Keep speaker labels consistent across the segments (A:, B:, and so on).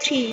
A: 3।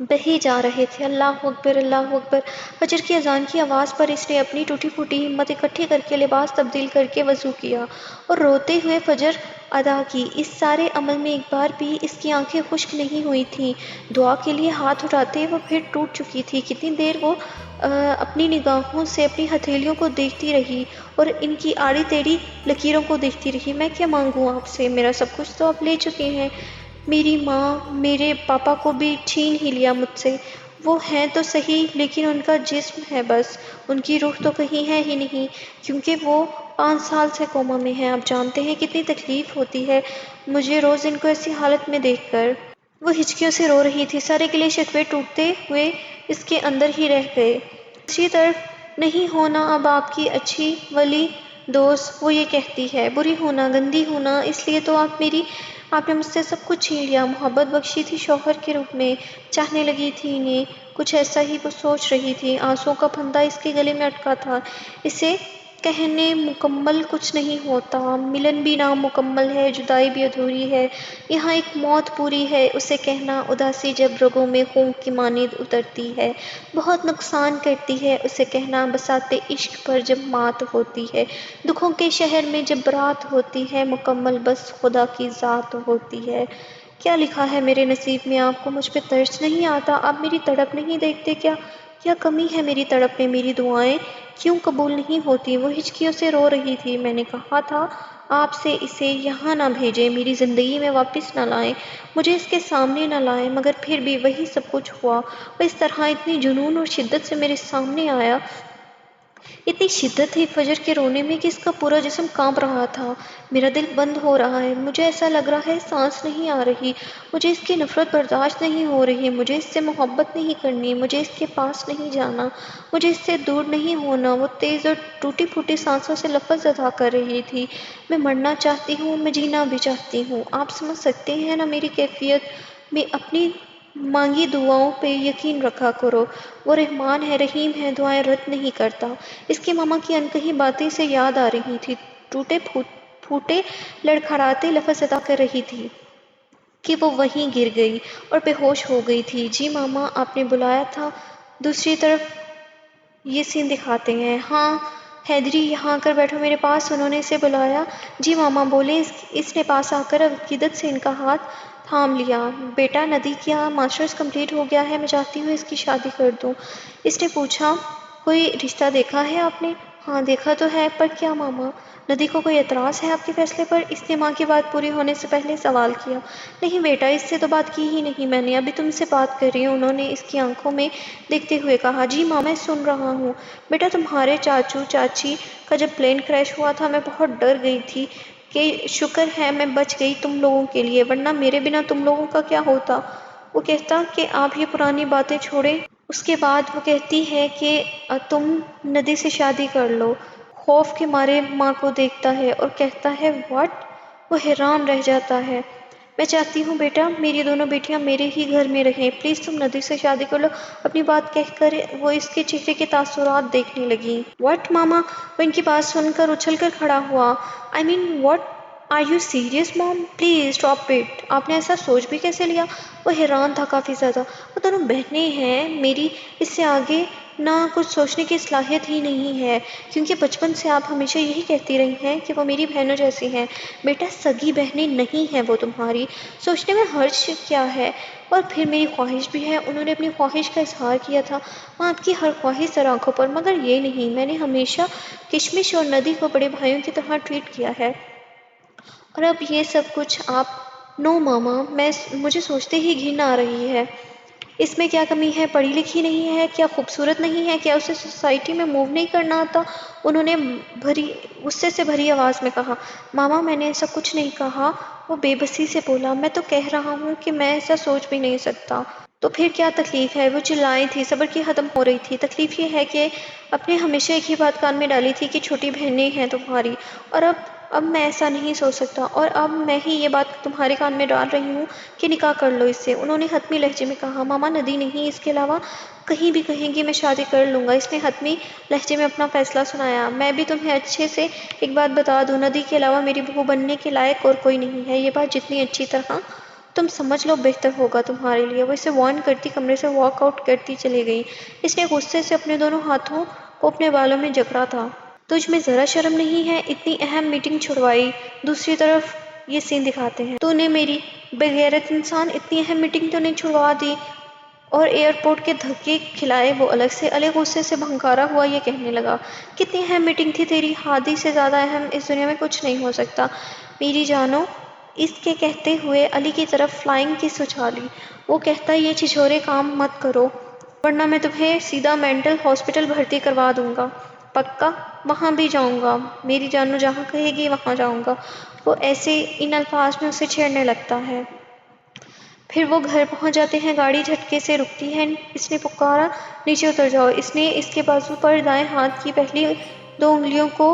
A: بہے جا رہے تھے۔ اللہ اکبر، اللہ اکبر۔ فجر کی اذان کی آواز پر اس نے اپنی ٹوٹی پھوٹی ہمت اکٹھی کر کے لباس تبدیل کر کے وضو کیا اور روتے ہوئے فجر ادا کی۔ اس سارے عمل میں ایک بار بھی اس کی آنکھیں خشک نہیں ہوئی تھیں۔ دعا کے لیے ہاتھ اٹھاتے وہ پھر ٹوٹ چکی تھی۔ کتنی دیر وہ اپنی نگاہوں سے اپنی ہتھیلیوں کو دیکھتی رہی اور ان کی آڑی ٹیڑھی لکیروں کو دیکھتی رہی۔ میں کیا مانگوں آپ سے؟ میرا سب کچھ تو آپ لے چکے ہیں۔ میری ماں، میرے پاپا کو بھی چھین ہی لیا مجھ سے۔ وہ ہیں تو صحیح، لیکن ان کا جسم ہے بس، ان کی روح تو کہیں ہے ہی نہیں، کیونکہ وہ 5 سال سے کوما میں ہیں۔ آپ جانتے ہیں کتنی تکلیف ہوتی ہے مجھے روز ان کو ایسی حالت میں دیکھ کر۔ وہ ہچکیوں سے رو رہی تھی۔ سارے گلے شکوے ٹوٹتے ہوئے اس کے اندر ہی رہ گئے۔ دوسری طرف نہیں ہونا اب آپ کی اچھی ولی دوست، وہ یہ کہتی ہے بری ہونا، گندی ہونا، اس لیے تو آپ نے مجھ سے سب کچھ چھین لیا۔ محبت بخشی تھی شوہر کے روپ میں، چاہنے لگی تھی انہیں، کچھ ایسا ہی وہ سوچ رہی تھی۔ آنسوؤں کا پھندا اس کے گلے میں اٹکا تھا۔ اسے کہنے مکمل کچھ نہیں ہوتا، ملن بھی نامکمل ہے، جدائی بھی ادھوری ہے، یہاں ایک موت پوری ہے۔ اسے کہنا اداسی جب رگوں میں خون کی مانند اترتی ہے، بہت نقصان کرتی ہے۔ اسے کہنا بساط عشق پر جب مات ہوتی ہے، دکھوں کے شہر میں جب برات ہوتی ہے، مکمل بس خدا کی ذات ہوتی ہے۔ کیا لکھا ہے میرے نصیب میں؟ آپ کو مجھ پہ ترس نہیں آتا؟ آپ میری تڑپ نہیں دیکھتے کیا؟ کیا کمی ہے میری تڑپ میں؟ میری دعائیں کیوں قبول نہیں ہوتی؟ وہ ہچکیوں سے رو رہی تھی۔ میں نے کہا تھا آپ سے اسے یہاں نہ بھیجیں، میری زندگی میں واپس نہ لائیں، مجھے اس کے سامنے نہ لائیں، مگر پھر بھی وہی سب کچھ ہوا۔ وہ اس طرح اتنی جنون اور شدت سے میرے سامنے آیا، اتنی شدت تھی فجر کے رونے میں کہ اس کا پورا جسم کانپ رہا تھا۔ میرا دل بند ہو رہا ہے، مجھے ایسا لگ رہا ہے سانس نہیں آ رہی، مجھے اس کی نفرت برداشت نہیں ہو رہی، مجھے اس سے محبت نہیں کرنی، مجھے اس کے پاس نہیں جانا، مجھے اس سے دور نہیں ہونا۔ وہ تیز اور ٹوٹی پھوٹی سانسوں سے لفظ ادا کر رہی تھی۔ میں مرنا چاہتی ہوں، میں جینا بھی چاہتی ہوں۔ آپ سمجھ سکتے ہیں نا میری کیفیت؟ میں اپنی مانگی دعاؤں پہ یقین رکھا کرو، وہ رحمان ہے، رحیم ہے، دعائیں رد نہیں کرتا۔ اس کی ماما کی انکہی باتیں اسے یاد آ رہی تھی، ٹوٹے پھوٹے لڑکھڑاتے لفظ ادا کر رہی تھی کہ وہ وہیں گر گئی اور بے ہوش ہو گئی تھی۔ جی ماما، آپ نے بلایا تھا؟ دوسری طرف یہ سین دکھاتے ہیں۔ ہاں حیدری، یہاں آ کر بیٹھو میرے پاس، انہوں نے اسے بلایا۔ جی ماما بولے۔ اس نے پاس آ کر عقیدت سے ان کا ہاتھ تھام لیا۔ بیٹا ندی کیا ماسٹرز کمپلیٹ ہو گیا ہے، میں چاہتی ہوں اس کی شادی کر دوں۔ اس نے پوچھا کوئی رشتہ دیکھا ہے آپ نے؟ ہاں دیکھا تو ہے، پر کیا ماما؟ ندی کو کوئی اعتراض ہے آپ کے فیصلے پر؟ اس نے ماں کی بات پوری ہونے سے پہلے سوال کیا۔ نہیں بیٹا، اس سے تو بات کی ہی نہیں میں نے، ابھی تم سے بات کر رہی ہوں، انہوں نے اس کی آنکھوں میں دیکھتے ہوئے کہا۔ جی ماں میں سن رہا ہوں۔ بیٹا تمہارے چاچو چاچی کا جب پلین کریش ہوا تھا میں بہت ڈر گئی تھی، کہ شکر ہے میں بچ گئی تم لوگوں کے لیے، ورنہ میرے بنا تم لوگوں کا کیا ہوتا؟ وہ کہتا کہ آپ یہ پرانی باتیں چھوڑیں۔ اس کے بعد وہ کہتی ہے کہ تم ندی سے شادی کر لو۔ خوف کے مارے ماں کو دیکھتا ہے اور کہتا ہے واٹ؟ وہ حیران رہ جاتا ہے۔ میں چاہتی ہوں بیٹا میری دونوں بیٹیاں میرے ہی گھر میں رہیں، پلیز تم ندی سے شادی کر لو۔ اپنی بات کہہ کر وہ اس کے چہرے کے تاثرات دیکھنے لگیں۔ واٹ ماما؟ وہ ان کی بات سن کر اچھل کر کھڑا ہوا۔ آئی مین واٹ؟ آر یو سیریس مام؟ Please stop it. آپ نے ایسا سوچ بھی کیسے لیا؟ وہ حیران تھا کافی زیادہ۔ وہ دونوں بہنیں ہیں میری، اس سے آگے نہ کچھ سوچنے کی صلاحیت ہی نہیں ہے، کیونکہ بچپن سے آپ ہمیشہ یہی کہتی رہی ہیں کہ وہ میری بہنوں جیسی ہیں۔ بیٹا سگی بہنیں نہیں ہیں وہ تمہاری، سوچنے میں حرج کیا ہے؟ اور پھر میری خواہش بھی ہے، انہوں نے اپنی خواہش کا اظہار کیا تھا، میں آپ کی ہر خواہش سر آنکھوں پر، مگر یہ نہیں، میں نے ہمیشہ کشمش اور ندی کو بڑے بھائیوں کی طرح ٹریٹ کیا ہے، اور اب یہ سب کچھ آپ۔ نو ماما، مجھے سوچتے ہی گھن آ رہی ہے۔ اس میں کیا کمی ہے؟ پڑھی لکھی نہیں ہے کیا؟ خوبصورت نہیں ہے کیا؟ اسے سوسائٹی میں موو نہیں کرنا آتا؟ انہوں نے غصے سے بھری آواز میں کہا۔ ماما میں نے ایسا کچھ نہیں کہا، وہ بے بسی سے بولا۔ میں تو کہہ رہا ہوں کہ میں ایسا سوچ بھی نہیں سکتا۔ تو پھر کیا تکلیف ہے؟ وہ چلائی تھی، صبر کی ختم ہو رہی تھی۔ تکلیف یہ ہے کہ آپ نے ہمیشہ ایک ہی بات کان میں ڈالی تھی کہ چھوٹی بہنیں ہیں تمہاری، اور اب میں ایسا نہیں سوچ سکتا، اور اب میں ہی یہ بات تمہارے کان میں ڈال رہی ہوں کہ نکاح کر لو اس سے۔ انہوں نے حتمی لہجے میں کہا۔ ماما ندی نہیں، اس کے علاوہ کہیں بھی کہیں گی میں شادی کر لوں گا۔ اس نے حتمی لہجے میں اپنا فیصلہ سنایا۔ میں بھی تمہیں اچھے سے ایک بات بتا دوں، ندی کے علاوہ میری بہو بننے کے لائق اور کوئی نہیں ہے، یہ بات جتنی اچھی طرح تم سمجھ لو بہتر ہوگا تمہارے لیے۔ وہ اسے وارن کرتی کمرے سے واک آؤٹ کرتی چلی گئی۔ اس نے غصے سے اپنے دونوں ہاتھوں کو اپنے بالوں میں جکڑا تھا۔ تجھ میں ذرا شرم نہیں ہے؟ اتنی اہم میٹنگ چھڑوائی، دوسری طرف یہ سین دکھاتے ہیں۔ تو نے میری بغیرت انسان، اتنی اہم میٹنگ تو نے چھڑوا دی اور ایئرپورٹ کے دھکے کھلائے۔ وہ الگ سے غصے سے بھنکارا ہوا یہ کہنے لگا، کتنی اہم میٹنگ تھی تیری؟ ہادی سے زیادہ اہم اس دنیا میں کچھ نہیں ہو سکتا میری جانو۔ اس کے کہتے ہوئے علی کی طرف فلائنگ کس اچھالی۔ وہ کہتا یہ چھچورے کام مت کرو ورنہ میں تمہیں سیدھا مینٹل ہاسپٹل بھرتی کروا دوں گا۔ پکا؟ وہاں بھی جاؤں گا میری جانو، جہاں کہے گی وہاں جاؤں گا۔ وہ ایسے ان الفاظ میں اسے چھیڑنے لگتا ہے۔ پھر وہ گھر پہنچ جاتے ہیں۔ گاڑی جھٹکے سے رکتی ہے۔ اس نے پکارا، نیچے اتر جاؤ۔ اس نے اس کے بازو پر دائیں ہاتھ کی پہلی 2 انگلیوں کو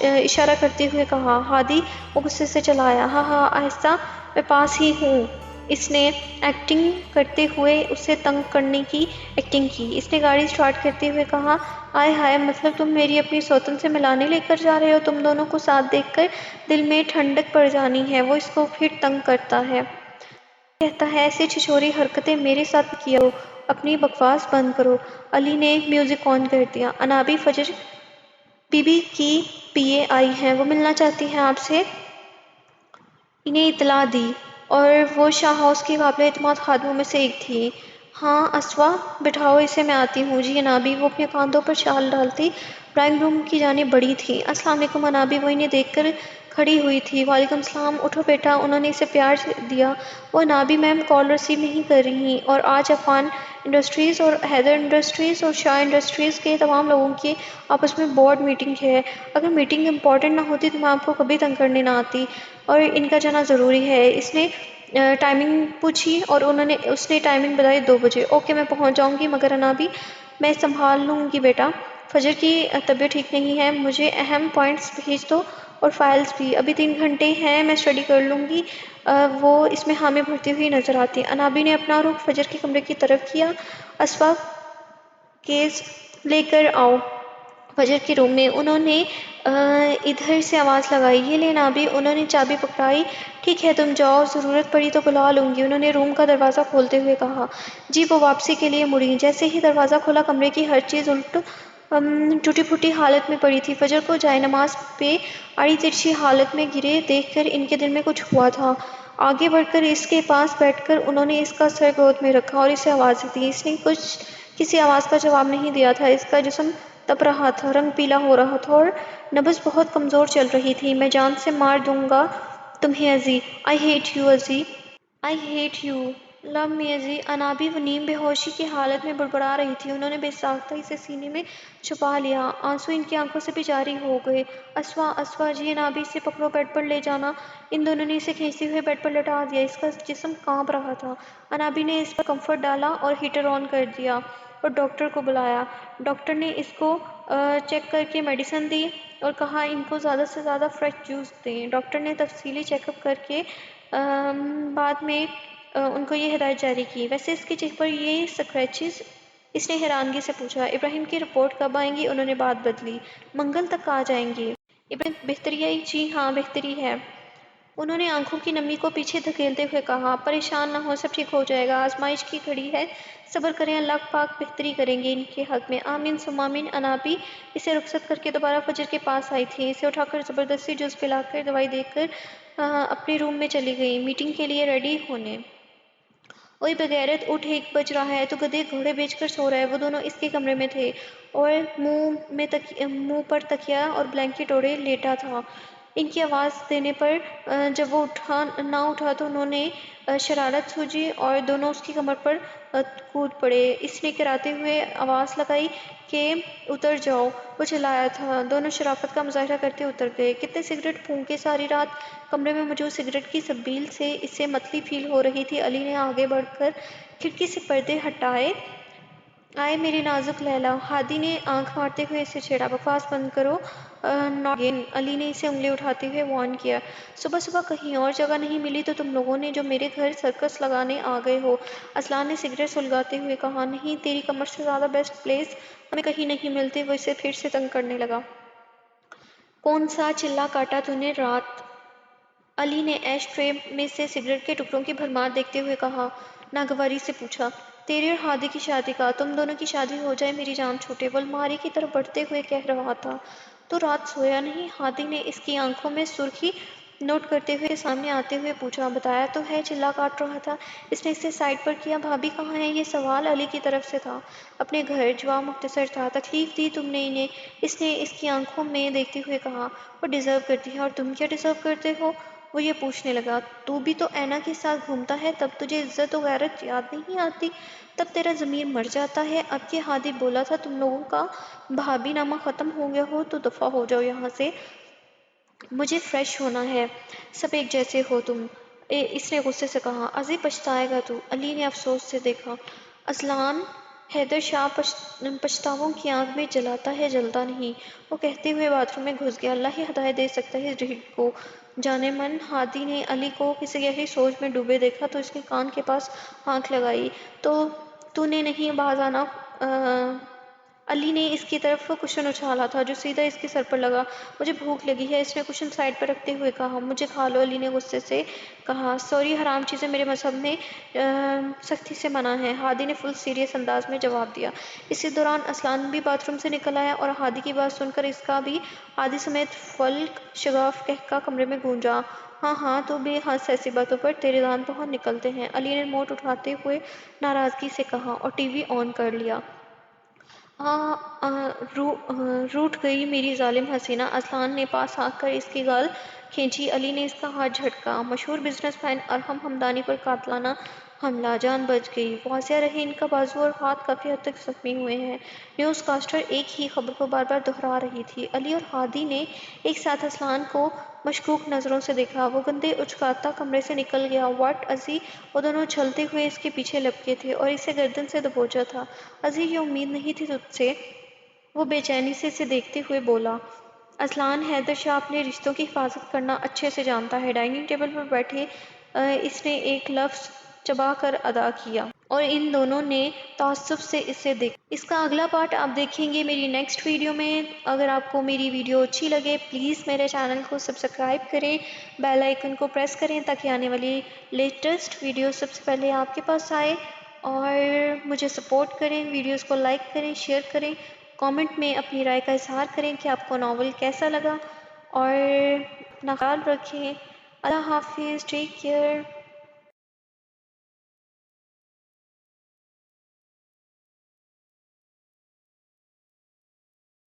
A: اشارہ کرتے ہوئے کہا۔ ہادی وہ غصے سے چلا آیا۔ ہاں ہاں آہستہ، میں پاس ہی ہوں۔ اس نے ایکٹنگ کرتے ہوئے اسے تنگ کرنے کی ایکٹنگ کی۔ اس نے گاڑی سٹارٹ کرتے ہوئے کہا، آئے ہائے، مطلب تم میری اپنی سوتن سے ملانے لے کر جا رہے ہو؟ تم دونوں کو ساتھ دیکھ کر دل میں ٹھنڈک پڑ جانی ہے۔ وہ اس کو پھر تنگ کرتا ہے، کہتا ہے ایسی چھچوری حرکتیں میرے ساتھ مت کیا کرو، اپنی بکواس بند کرو۔ علی نے میوزک آن کر دیا۔ انابی فجر بی بی کی پی اے آئی ہیں، وہ ملنا چاہتی ہیں آپ سے، انہیں اطلاع دی، اور وہ شاہ ہاؤس کی قابل اعتماد خادموں میں سے ایک تھی۔ ہاں اسوا، بٹھاؤ اسے، میں آتی ہوں۔ جی انابی۔ وہ اپنے کاندھوں پر شال ڈالتی ڈرائنگ روم کی جانب بڑھی تھی۔ السلام علیکم انابی۔ وہ انہیں دیکھ کر کھڑی ہوئی تھی۔ وعلیکم السلام، اٹھو بیٹا، انہوں نے اسے پیار دیا۔ وہ انابی میم کال ریسیو نہیں کر رہی، اور آج عفان انڈسٹریز اور حیدر انڈسٹریز اور شاہ انڈسٹریز کے تمام لوگوں کی آپس میں بورڈ میٹنگ ہے۔ اگر میٹنگ امپورٹنٹ نہ ہوتی تو میں آپ کو کبھی تنگ کرنے نہ آتی، اور ان کا جانا ضروری ہے۔ اس نے ٹائمنگ پوچھی اور اس نے ٹائمنگ بتائی 2 بجے۔ اوکے میں پہنچ جاؤں گی، مگر انابی میں سنبھال لوں گی بیٹا، فجر کی طبیعت ٹھیک نہیں ہے، مجھے اہم پوائنٹس بھیج دو اور فائلز بھی، ابھی 3 گھنٹے ہیں، میں اسٹڈی کر لوں گی۔ وہ اس میں حامی بھرتی ہوئی نظر آتی۔ انابی نے اپنا رخ فجر کے کمرے کی طرف کیا۔ اسوا کیس لے کر آؤ فجر کے روم میں۔ انہوں نے ادھر سے آواز لگائی۔ یہ لے انابی۔ انہوں نے چابی پکڑائی۔ ٹھیک ہے تم جاؤ، ضرورت پڑی تو بلا لوں گی، انہوں نے روم کا دروازہ کھولتے ہوئے کہا۔ جی وہ واپسی کے لیے مڑی۔ جیسے ہی دروازہ کھلا کمرے کی ہر چیز ٹوٹی پھوٹی حالت میں پڑی تھی۔ فجر کو جائے نماز پہ آڑی ترچھی حالت میں گرے دیکھ کر ان کے دل میں کچھ ہوا تھا۔ آگے بڑھ کر اس کے پاس بیٹھ کر انہوں نے اس کا سر گود میں رکھا اور اسے آوازیں دیں۔ اس نے کسی آواز کا جواب نہیں دیا تھا۔ اس کا جسم تپ رہا تھا، رنگ پیلا ہو رہا تھا اور نبض بہت کمزور چل رہی تھی۔ میں جان سے مار دوں گا تمہیں Izzy, I hate you Izzy, I hate you, love me Izzy. انابی وہ نیم بے ہوشی کی حالت میں بڑبڑا رہی تھی۔ انہوں نے بے ساختہ اسے سینے میں چھپا لیا، آنسو ان کی آنکھوں سے بھی جاری ہو گئے۔ اسوا، اسوا جی انابی اسے پکڑو، بیڈ پر لے جانا۔ ان دونوں نے اسے کھینچتے ہوئے بیڈ پر لٹا دیا۔ اس کا جسم کانپ رہا تھا۔ انابی نے اس پر کمفرٹ ڈالا اور ہیٹر آن کر دیا اور ڈاکٹر کو بلایا۔ ڈاکٹر نے اس کو چیک کر کے میڈیسن دی اور کہا ان کو زیادہ سے زیادہ فریش جوس دیں۔ ڈاکٹر نے تفصیلی چیک اپ کر کے بعد میں ان کو یہ ہدایت جاری کی۔ ویسے اس کے چہرے پر یہ سکریچز؟ اس نے حیرانگی سے پوچھا۔ ابراہیم کی رپورٹ کب آئیں گی؟ انہوں نے بات بدلی، منگل تک آ جائیں گی۔ ابراہیم بہتری آئی؟ جی ہاں بہتری ہے، انہوں نے آنکھوں کی نمی کو پیچھے دھکیلتے ہوئے کہا۔ پریشان نہ ہو، سب ٹھیک ہو جائے گا، آزمائش کی گھڑی ہے، صبر کریں، اللہ پاک بہتری کریں گے ان کے حق میں، آمین ثم آمین۔ انابی اسے رخصت کر کے دوبارہ فجر کے پاس آئی تھی۔ اسے اٹھا کر زبردستی جوس پلا کر دوائی دے کر اپنے روم میں چلی گئی میٹنگ کے لیے ریڈی ہونے۔ اوئے بغیرت اٹھ، 1 بج رہا ہے، تو گدھے گھوڑے بیچ کر سو رہا ہے۔ وہ دونوں اس کے کمرے میں تھے اور منہ پر تکیہ اور بلینکٹ اوڑھے لیٹا تھا۔ ان کی آواز دینے پر جب وہ نہ اٹھا تو انہوں نے شرارت سوجی اور دونوں اس کی کمر پر کود پڑے۔ اس نے کراتے ہوئے آواز لگائی کہ اتر جاؤ۔ وہ چلایا تھا۔ دونوں شرافت کا مظاہرہ کرتے اتر گئے۔ کتنے سگریٹ پھونکے ساری رات؟ کمرے میں موجود سگریٹ کی سبیل سے اسے متلی فیل ہو رہی تھی۔ علی نے آگے بڑھ کر کھڑکی سے پردے ہٹائے۔ آئے میری نازک لیلا، ہادی نے آنکھ مارتے ہوئے اسے چھیڑا۔ بکواس بند کرو، ناٹ اگین، علی نے اسے انگلی اٹھاتے ہوئے وارن کیا۔ صبح صبح کہیں اور جگہ نہیں ملی تو تم لوگوں نے جو میرے گھر سرکس لگانے آ گئے ہو؟ اصلان نے سگریٹ سلگاتے ہوئے کہا۔ نہیں، تیری کمر سے زیادہ بیسٹ پلیس ہمیں کہیں نہیں ملتے۔ وہ اسے پھر سے تنگ کرنے لگا۔ کون سا چلہ کاٹا تو نے رات؟ علی نے ایش ٹرے میں سے سگریٹ کے ٹکڑوں کی بھرمار دیکھتے ہوئے کہا، ناگواری سے پوچھا، تیری اور ہادی کی شادی کا، تم دونوں کی شادی ہو جائے میری جان چھوٹے۔ وہ الماری کی طرف بڑھتے ہوئے کہہ رہا تھا، تو رات سویا نہیں؟ ہادی نے اس کی آنکھوں میں سرخی نوٹ کرتے ہوئے سامنے آتے ہوئے پوچھا، بتایا تو ہے، چلا کاٹ رہا تھا۔ اس نے اسے سائڈ پر کیا، بھابھی کہاں ہیں؟ یہ سوال علی کی طرف سے تھا۔ اپنے گھر، جواب مختصر تھا۔ تکلیف دی تم نے انہیں؟ اس نے اس کی آنکھوں میں دیکھتے ہوئے کہا، وہ ڈیزرو کرتی ہے، اور تم کیا ڈیزرو کرتے ہو؟ وہ یہ پوچھنے لگا، تو بھی تو اینا کے ساتھ گھومتا ہے، تب تجھے عزت و غیرت یاد نہیں آتی؟ تب تیرا ضمیر مر جاتا ہے؟ اب یہ ہادی بولا تھا تم لوگوں کا بھابھی نامہ ختم ہو گیا ہو تو دفعہ ہو جاؤ یہاں سے، مجھے فریش ہونا ہے، سب ایک جیسے ہو تم۔ اس نے غصے سے کہا، ازیں پچھتائے گا تو۔ علی نے افسوس سے دیکھا، اصلاً حیدر شاہ پچھتاووں کی آگ میں جلاتا ہے، جلتا نہیں۔ وہ کہتے ہوئے باتھ روم میں گھس گیا۔ اللہ ہی ہدایت دے سکتا ہے اس ڈھیل کو، جانے من۔ ہادی نے علی کو کسی گہری سوچ میں ڈوبے دیکھا تو اس کے کان کے پاس آنکھ لگائی۔ تو نے نہیں باز آنا؟ علی نے اس کی طرف کشن اچھالا تھا جو سیدھا اس کے سر پر لگا۔ مجھے بھوک لگی ہے، اس نے کشن سائڈ پر رکھتے ہوئے کہا۔ مجھے کھا لو، علی نے غصے سے کہا۔ سوری، حرام چیزیں میرے مذہب میں سختی سے منع ہیں، ہادی نے فل سیریس انداز میں جواب دیا۔ اسی دوران اصلان بھی باتھ روم سے نکل آیا اور ہادی کی بات سن کر اس کا بھی ہادی سمیت فلک شگاف قہقہ کمرے میں گونجا۔ ہاں ہاں، تو بھی ہنس ایسی باتوں پر، تیرے دان بہت نکلتے ہیں، علی نے ریموٹ اٹھاتے ہوئے ناراضگی سے کہا اور ٹی وی آن کر لیا۔ روٹھ گئی میری ظالم حسینہ، اصلان نے پاس آ کر اس کی گال کھینچی۔ علی نے اس کا ہاتھ جھٹکا۔ مشہور بزنس مین ارحم حمدانی پر قاتلانہ حملہ، جان بچ گئی۔ واضح رہے ان کا بازو اور ہاتھ کافی حد تک زخمی ہوئے ہیں۔ نیوز کاسٹر ایک ہی خبر کو بار بار دہرا رہی تھی۔ علی اور ہادی نے ایک ساتھ اصلان کو مشکوک نظروں سے دیکھا۔ وہ گندے اچکاتا کمرے سے نکل گیا۔ واٹ ازیں؟ وہ دونوں چھلتے ہوئے اس کے پیچھے لپکے تھے اور اسے گردن سے دبوچا تھا۔ ازیں، یہ امید نہیں تھی تجھ سے؟ وہ بے چینی سے اسے دیکھتے ہوئے بولا۔ اصلان، حیدر شاہ اپنے رشتوں کی حفاظت کرنا اچھے سے جانتا ہے۔ ڈائننگ ٹیبل پر بیٹھے اس نے ایک لفظ چبا کر ادا کیا اور ان دونوں نے تعصب سے اسے دیکھا۔ اس کا اگلا پارٹ آپ دیکھیں گے میری نیکسٹ ویڈیو میں۔ اگر آپ کو میری ویڈیو اچھی لگے پلیز میرے چینل کو سبسکرائب کریں، بیل آئیکن کو پریس کریں تاکہ آنے والی لیٹسٹ ویڈیو سب سے پہلے آپ کے پاس آئے، اور مجھے سپورٹ کریں، ویڈیوز کو لائک کریں، شیئر کریں، کامنٹ میں اپنی رائے کا اظہار کریں کہ آپ کو ناول کیسا لگا، اور اپنا خیال رکھیں۔ اللہ حافظ، ٹیک کیئر۔